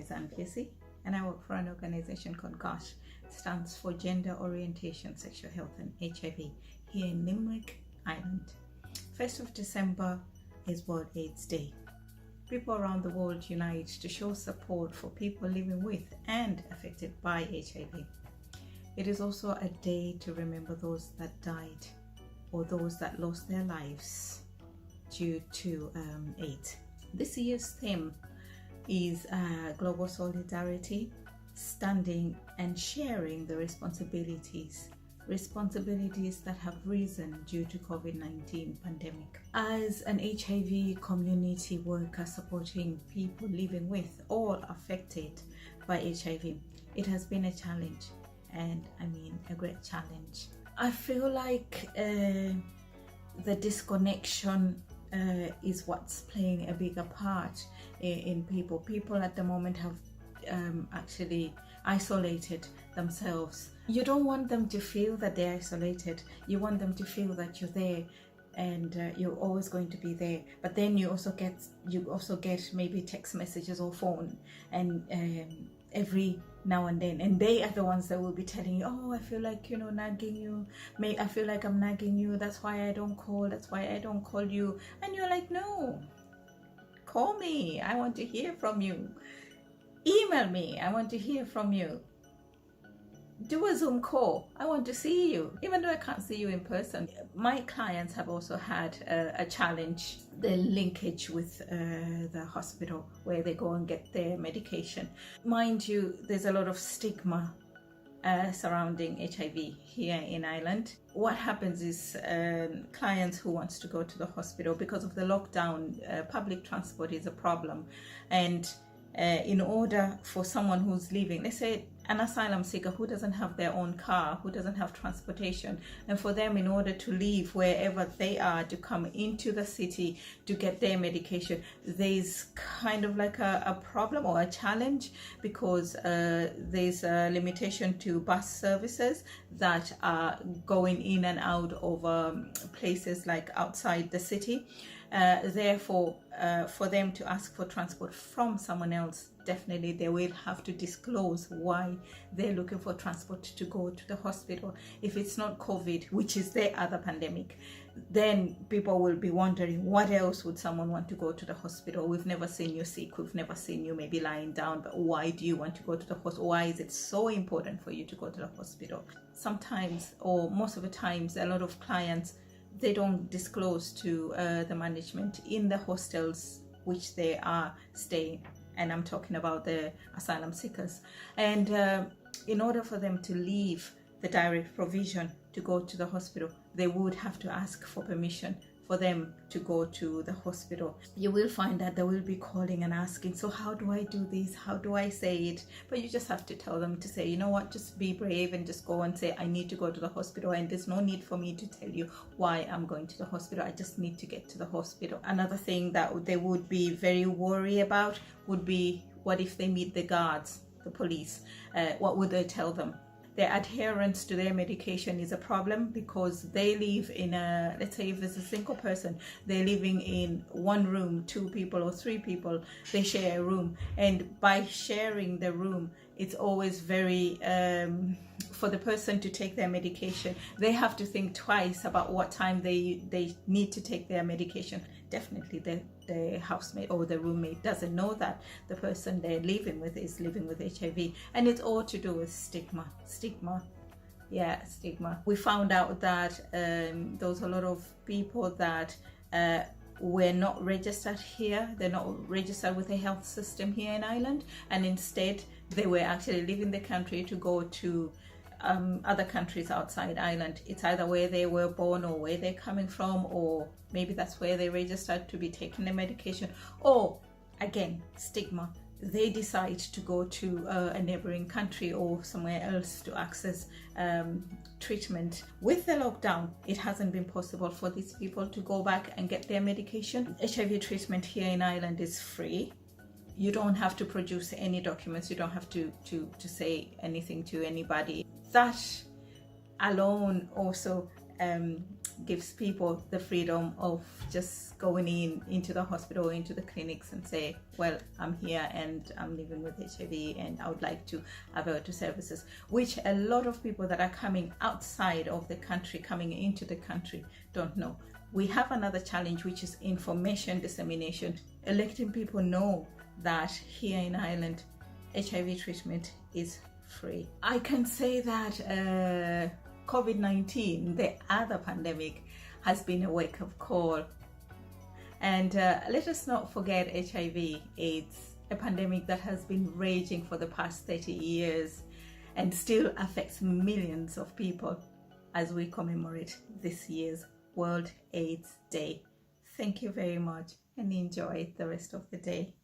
is Piercy, and I work for an organization called GOSHH. It stands for Gender Orientation, Sexual Health and HIV here in Limerick, Ireland. 1st of December is World AIDS Day. People around the world unite to show support for people living with and affected by HIV. It is also a day to remember those that died or those that lost their lives due to AIDS. This year's theme is global solidarity, standing and sharing the responsibilities that have risen due to COVID-19 pandemic. As an HIV community worker supporting people living with or affected by HIV, it has been a challenge, and I mean a great challenge. I feel like the disconnection is what's playing a bigger part in people. People at the moment have actually isolated themselves. You don't want them to feel that they're isolated. You want them to feel that you're there and you're always going to be there. But then you also get maybe text messages or phone and every now and then, and they are the ones that will be telling you, oh, I feel like, nagging you, I feel like I'm nagging you, that's why I don't call you. And you're like, no, call me, I want to hear from you. Email me, I want to hear from you. Do a Zoom call, I want to see you, even though I can't see you in person. My clients have also had a challenge, the linkage with the hospital where they go and get their medication. Mind you, there's a lot of stigma surrounding HIV here in Ireland. What happens is clients who wants to go to the hospital, because of the lockdown, public transport is a problem, and in order for someone who's leaving, let's say an asylum seeker who doesn't have their own car, who doesn't have transportation, and for them, in order to leave wherever they are to come into the city to get their medication, there's kind of like a problem or a challenge, because there's a limitation to bus services that are going in and out of places like outside the city. Therefore, for them to ask for transport from someone else, definitely they will have to disclose why they're looking for transport to go to the hospital. If it's not COVID, which is the other pandemic, then people will be wondering, what else would someone want to go to the hospital? We've never seen you sick, we've never seen you maybe lying down, but why do you want to go to the hospital? Why is it so important for you to go to the hospital? Sometimes, or most of the times, a lot of clients, they don't disclose to the management in the hostels which they are staying, and I'm talking about the asylum seekers. And in order for them to leave the direct provision to go to the hospital, they would have to ask for permission for them to go to the hospital. You will find that they will be calling and asking, so how do I do this? How do I say it? But you just have to tell them to say, you know what, just be brave and just go and say, I need to go to the hospital, and there's no need for me to tell you why I'm going to the hospital. I just need to get to the hospital. Another thing that they would be very worried about would be, what if they meet the guards, the police? What would they tell them? Their adherence to their medication is a problem, because they live in a, let's say if it's a single person, they're living in one room, 2 people or 3 people, they share a room, and by sharing the room, it's always very for the person to take their medication, they have to think twice about what time they need to take their medication. Definitely the housemate or the roommate doesn't know that the person they're living with is living with HIV, and it's all to do with stigma. Yeah, stigma. We found out that there was a lot of people that were not registered here. They're not registered with the health system here in Ireland, and instead they were actually leaving the country to go to other countries outside Ireland. It's either where they were born or where they're coming from, or maybe that's where they registered to be taking the medication, or again, stigma. They decide to go to a neighboring country or somewhere else to access treatment. With the lockdown, it hasn't been possible for these people to go back and get their medication. HIV treatment here in Ireland is free. You don't have to produce any documents. You don't have to say anything to anybody. That alone also gives people the freedom of just going into the hospital, into the clinics and say, well, I'm here and I'm living with HIV and I would like to avail to services, which a lot of people that are coming outside of the country, coming into the country, don't know. We have another challenge, which is information dissemination, letting people know that here in Ireland, HIV treatment is free. I can say that COVID-19, the other pandemic, has been a wake-up call. And let us not forget HIV, AIDS, a pandemic that has been raging for the past 30 years and still affects millions of people as we commemorate this year's World AIDS Day. Thank you very much and enjoy the rest of the day.